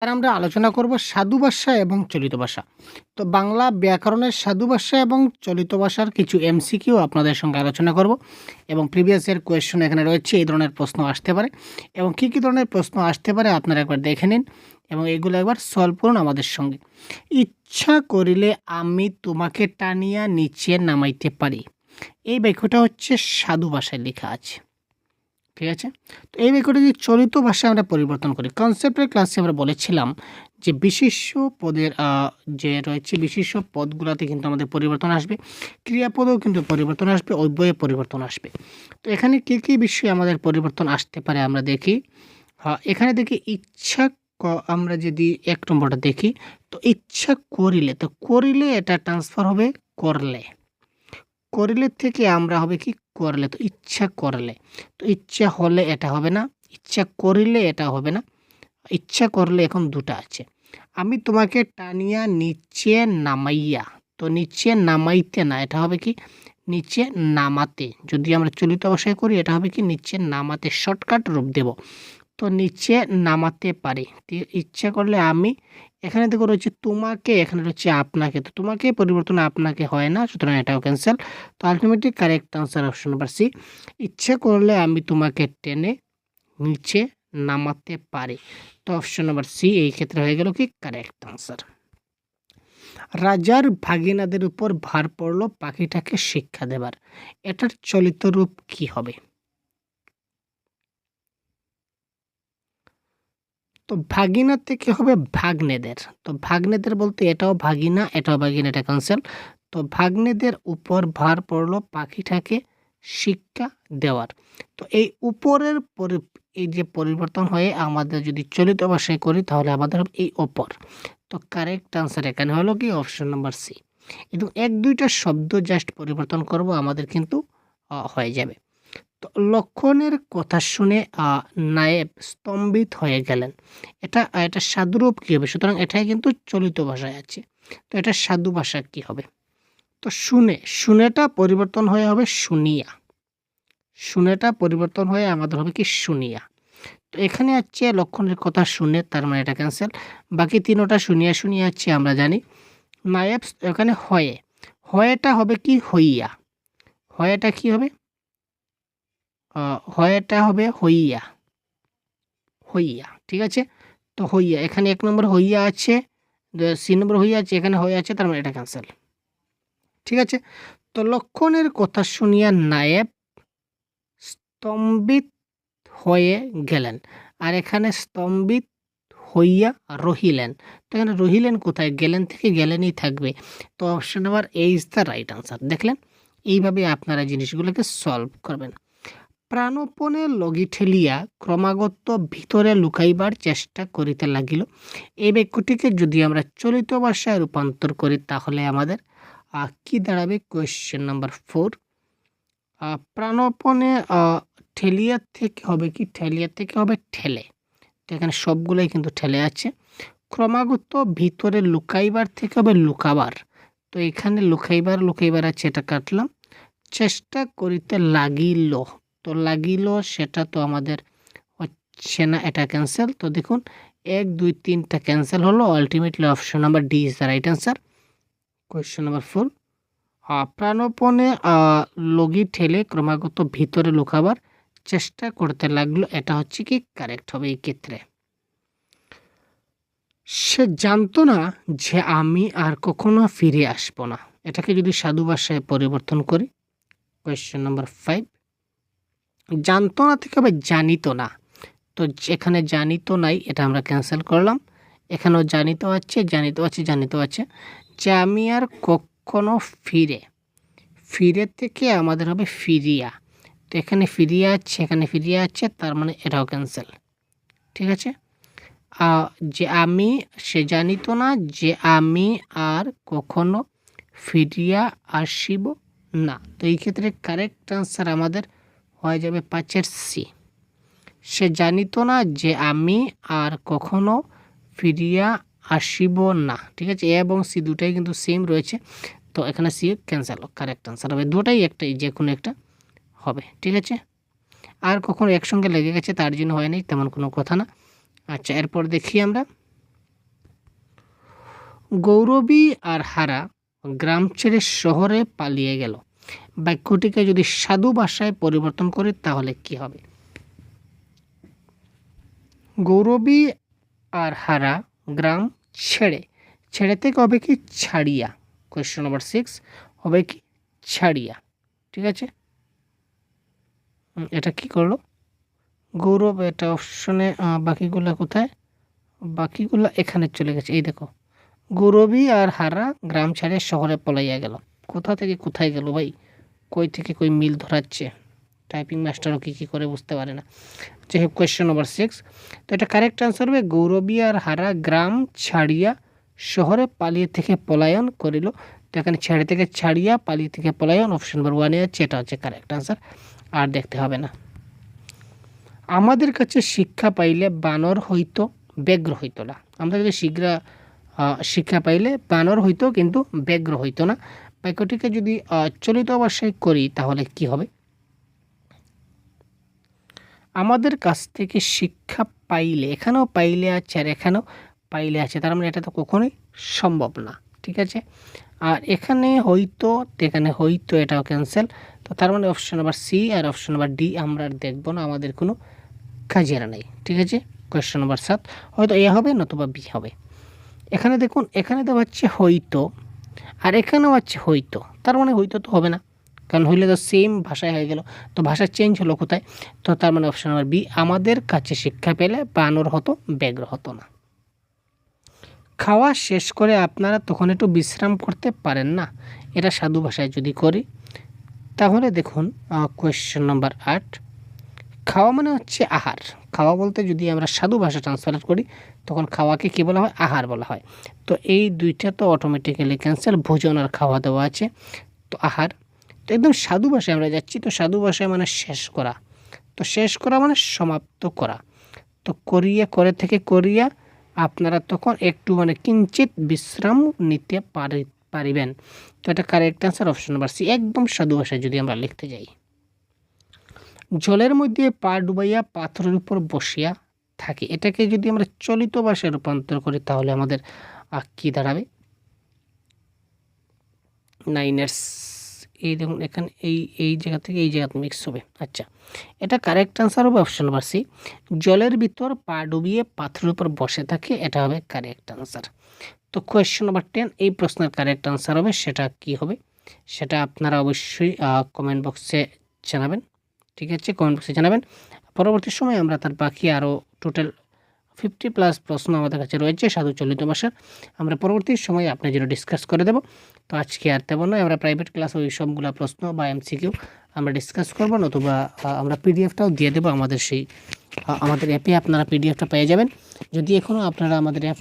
আর আমরা আলোচনা করব সাধু ভাষা এবং চলিত ভাষা। তো বাংলা ব্যাকরণের সাধু ভাষা এবং চলিত ভাষার কিছু এমসিকিউ আপনাদের সঙ্গে আলোচনা করব এবং প্রিভিয়াস ইয়ার কোয়েশ্চন এখানে রয়েছে, এই ধরনের প্রশ্ন আসতে পারে এবং কী ধরনের প্রশ্ন আসতে পারে আপনারা একবার দেখে নিন এবং এগুলো একবার সলভ করুন আমাদের সঙ্গে। ইচ্ছা করিলে আমি তোমাকে টানিয়া নিচে নামাইতে পারি। এই বাক্যটা হচ্ছে সাধু ভাষায় লেখা আছে, ঠিক আছে। তো এই বাক্যটা যদি চলিত ভাষায় আমরা পরিবর্তন করি, কনসেপ্টের ক্লাসে আমরা বলেছিলাম যে বিশেষ্য পদের যে রয়েছে বিশেষ্য পদগুলোতে কিন্তু আমাদের পরিবর্তন আসবে, ক্রিয়াপদেও কিন্তু পরিবর্তন আসবে, অব্যয়ে পরিবর্তন আসবে। তো এখানে কী কী বিষয়ে আমাদের পরিবর্তন আসতে পারে আমরা দেখি। এখানে দেখি ইচ্ছা আমরা যদি ১ নম্বরটা দেখি, তো ইচ্ছা করিলে, তো করিলে এটা ট্রান্সফার হবে করলে, করিলে থেকে আমরা হবে কি করলে, তো ইচ্ছা করলে। তো ইচ্ছা হলে এটা হবে না, ইচ্ছা করিলে এটা হবে না, ইচ্ছা করলে এখন দুটা আছে। আমি তোমাকে টানিয়া নিচে নামাইয়া, তো নিচে নামাইতে না, এটা হবে কি নিচে নামাতে। যদি আমরা চলিত ভাষায় করি এটা হবে কি নিচে নামাতে, শর্টকাট রূপ দেব। তো নিচে নামাতে পারি। ইচ্ছা করলে আমি, এখানে দেখো রয়েছে তোমাকে, এখানে রয়েছে আপনাকে, তো তোমাকে পরিবর্তন আপনাকে হয় না, সুতরাং এটাও ক্যান্সেল। তো ultimately correct answer option number C. ইচ্ছে করলে আমি তোমাকে টেনে নিচে নামাতে পারি। তো অপশন নাম্বার সি এই ক্ষেত্রে হয়ে গেল কি কারেক্ট আনসার। রাজার ভাগিনাদের উপর ভার পড়ল পাখিটাকে শিক্ষা দেবার। এটার চলিত রূপ কি হবে? তো ভাগিনা থেকে হবে ভাগ্নেদের। তো ভাগ্নেদের বলতে এটাও ভাগিনা, এটাও ভাগিনা, এটা ক্যান্সেল। তো ভাগ্নেদের উপর ভার পড়লো পাখিটাকে শিক্ষা দেওয়ার। তো এই উপরের এই যে পরিবর্তন হয়ে আমাদের যদি চলিত ভাষায় করি তাহলে আমাদের হবে এই ওপর। তো কারেক্ট আনসার এখানে হলো কি অপশন নাম্বার সি। এবং ১-২টা শব্দ জাস্ট পরিবর্তন করব, আমাদের কিন্তু হয়ে যাবে। তো লক্ষণের কথা শুনে নায়েব স্তম্ভিত হয়ে গেলেন। এটা সাধুরূপ কী হবে? সুতরাং এটাই কিন্তু চলিত ভাষায় আছে। তো এটা সাধু ভাষা কী হবে? তো শুনেটা পরিবর্তন হয়ে হবে শুনিয়া, শুনেটা পরিবর্তন হয়ে আমাদের হবে কি শুনিয়া। তো এখানে আছে লক্ষণের কথা শুনে, তার মানে এটা ক্যান্সেল। বাকি তিনোটা শুনিয়া শুনিয়া আছে আমরা জানি। নায়েব এখানে হয়ে, হয়েটা হবে কি হইয়া, হয়েটা কি হবে? হয়েটা হবে হইয়া, হইয়া, ঠিক আছে। তো হইয়া, এখানে ১ নম্বর হইয়া আছে, সি নম্বর হইয়া আছে, এখানে হয়ে আছে, তার মানে এটা ক্যান্সেল, ঠিক আছে। তো লক্ষণের কথা শুনিয়া নায়েব স্তম্ভিত হয়ে গেলেন, আর এখানে স্তম্ভিত হইয়া রহিলেন। তো এখানে রহিলেন কোথায়? গেলেন থেকে গেলেনই থাকবে। তো option number A is the right answer. দেখলেন, এইভাবে আপনারা জিনিসগুলোকে সলভ করবেন। প্রাণপণে লগি ঠেলিয়া ক্রমাগত ভিতরে লুকাইবার চেষ্টা করিতে লাগিল। এই বাক্যটিকে যদি আমরা চলিত ভাষায় রূপান্তর করি তাহলে আমাদের কি দাঁড়াবে? Question number 4। প্রাণপণে ঠেলিয়া থেকে হবে কি? ঠেলিয়া থেকে হবে ঠেলে। তো এখানে সবগুলোই কিন্তু ঠেলে আছে। ক্রমাগত ভিতরে লুকাইবার থেকে হবে লুকাবার। তো এখানে লুকাইবার আছে, এটা কাটলাম। চেষ্টা করিতে লাগিল, তো লাগিল সেটা তো আমাদের হচ্ছে না, এটা ক্যান্সেল। তো দেখুন ১, ২, ৩টা ক্যান্সেল হলো। Ultimately option number D is the right answer. Question number 4। প্রাণপণে লগি ঠেলে ক্রমাগত ভিতরে লুকাবার চেষ্টা করতে লাগলো, এটা হচ্ছে কি কারেক্ট হবে এই ক্ষেত্রে। সে জানতো না যে আমি আর কখনো ফিরে আসবো না। এটাকে যদি সাধু ভাষায় পরিবর্তন করি, কোয়েশ্চেন নাম্বার 5। জানতো না থেকে হবে জানিত না। তো যেখানে জানিত নাই, এটা আমরা ক্যান্সেল করলাম। এখানেও জানিত আছে, যে আমি আর কখনো ফিরে থেকে আমাদের হবে ফিরিয়া। তো এখানে ফিরিয়া আছে, এখানে ফিরিয়া আছে, তার মানে এটাও ক্যান্সেল, ঠিক আছে। যে আমি, সে জানিত না যে আমি আর কখনো ফিরিয়া আসিব না। তো এই ক্ষেত্রে কারেক্ট আনসার আমাদের হয়ে যাবে 5-এর সি। সে জানিত না যে আমি আর কখনো ফিরিয়া আসিব না, ঠিক আছে। এ এবং সি দুটাই কিন্তু সেম রয়েছে, তো এখানে সি ক্যান্সেল, কারেক্ট আনসার হবে দুটাই, একটাই যে কোনো একটা হবে, ঠিক আছে। আর কখনো একসঙ্গে লেগে গেছে তার জন্য হয়নি, তেমন কোনো কথা না। আচ্ছা, এরপর দেখি আমরা গৌরবী আর হারা গ্রাম ছেড়ে শহরে পালিয়ে গেল। বাক্যটিকে যদি সাধু ভাষায় পরিবর্তন করি তাহলে কি হবে? গৌরবী আর হারা গ্রাম ছেড়ে, ছেড়ে থেকে হবে কি ছাড়িয়া। কোয়েশ্চন নাম্বার 6 হবে কি ছাড়িয়া। ঠিক আছে, এটা কি করলো গৌরব, এটা অপশনে বাকিগুলো কোথায়? বাকিগুলো এখানে চলে গেছে। এই দেখো, গৌরবী আর হারা গ্রাম ছেড়ে শহরে পলাইয়া গেল। কোথা থেকে কোথায় গেল ভাই? কই থেকে কই মিল ধরাচ্ছে? টাইপিং মাস্টারও কী করে বুঝতে পারে না। যাই হোক, কোয়েশ্চেন নাম্বার 6, তো এটা কারেক্ট আনসার হবে গৌরবী আর হারা গ্রাম ছাড়িয়া শহরে পালিয়ে থেকে পলায়ন করিল। তো এখানে ছেড়ে থেকে ছাড়িয়া, পালিয়ে থেকে পলায়ন, অপশন নাম্বার 1 আছে, এটা হচ্ছে কারেক্ট আনসার, আর দেখতে হবে না। আমাদের কাছে শিক্ষা পাইলে বানর হইতো, ব্যগ্র হইতো না। আমরা যদি শিক্ষা পাইলে বানর হইতো কিন্তু ব্যগ্র হইতো না। বাক্যটিকে যদি চলিত ভাষায় করি তাহলে কি হবে? আমাদের কাছ থেকে শিক্ষা পাইলে, এখানেও পাইলে আছে আর এখানেও পাইলে আছে, তার মানে এটা তো কখনোই সম্ভব না। ঠিক আছে, আর এখানে হইতো, এখানে হইতো, এটাও ক্যান্সেল। তো তার মানে অপশন নাম্বার সি আর অপশন নাম্বার ডি আমরা আর দেখবো না, আমাদের কোনো কাজের নেই। ঠিক আছে, কোয়েশ্চন নাম্বার 7 হয়তো এ হবে নতুবা বি হবে। এখানে দেখুন, এখানে দেওয়া হচ্ছে হইতো আর এখানেও আছে হইতো, তার মানে হইতো তো হবে না, কারণ হইলে তো সেম ভাষায় হয়ে গেল। তো ভাষা চেঞ্জ হলো কোথায়? তো তার মানে অপশন নাম্বার বি, আমাদের কাছে শিক্ষা পেলে বানর হতো, ব্যগ্র হতো না। খাওয়া শেষ করে আপনারা তখন একটু বিশ্রাম করতে পারেন না। এটা সাধু ভাষায় যদি করি তাহলে দেখুন, কোয়েশ্চন নাম্বার 8, খাওয়া মানে হচ্ছে আহার। খাওয়া বলতে যদি আমরা সাধু ভাষা ট্রান্সলেট করি তখন খাওয়াকে কী বলা হয়? আহার বলা হয়। তো এই দুইটা তো অটোমেটিক্যালি ক্যান্সেল, ভোজন আর খাওয়া দেওয়া আছে, তো আহার। তো একদম সাধু ভাষায় আমরা যাচ্ছি, তো সাধু ভাষায় মানে শেষ করা, তো শেষ করা মানে সমাপ্ত করা। তো করিয়া, করে থেকে করিয়া আপনারা তখন একটু মানে কিঞ্চিত বিশ্রাম নিতে পারিবেন। তো এটা correct answer option number C, একদম সাধু ভাষায় যদি আমরা লিখতে যাই। জলের মধ্যে পা ডুবাইয়া পাথরের উপর বসিয়া থাকে, এটাকে যদি আমরা চলিত ভাষায় রূপান্তর করি তাহলে আমাদের কী দাঁড়াবে? 9 এই দেখুন এখানে এই জায়গা থেকে এই জায়গাতে মিক্স হবে। আচ্ছা, এটা কারেক্ট আনসার হবে অপশন নাম্বার সি, জলের ভিতর পা ডুবিয়ে পাথরের উপর বসে থাকে, এটা হবে কারেক্ট আনসার। তো কোয়েশ্চন নাম্বার 10, এই প্রশ্নের কারেক্ট আনসার হবে, সেটা কি হবে সেটা আপনারা অবশ্যই কমেন্ট বক্সে জানাবেন। ঠিক আছে, কমেন্ট বক্সে জানাবেন। পরবর্তী সময় আমরা তার বাকি আরও টোটাল 50+ প্রশ্ন আমাদের কাছে রয়েছে সাধু চলিত ভাষার, আমরা পরবর্তী সময়ে আপনার জন্য ডিসকাস করে দেব। তো আজকে আর তেমন নয়, আমরা প্রাইভেট ক্লাস ওই সবগুলো প্রশ্ন বা এমসিকিউ আমরা ডিসকাস করবো, নতুবা আমরা পিডিএফটাও দিয়ে দেবো আমাদের সেই আমাদের অ্যাপে, আপনারা পিডিএফটা পেয়ে যাবেন। যদি এখনও আপনারা আমাদের অ্যাপ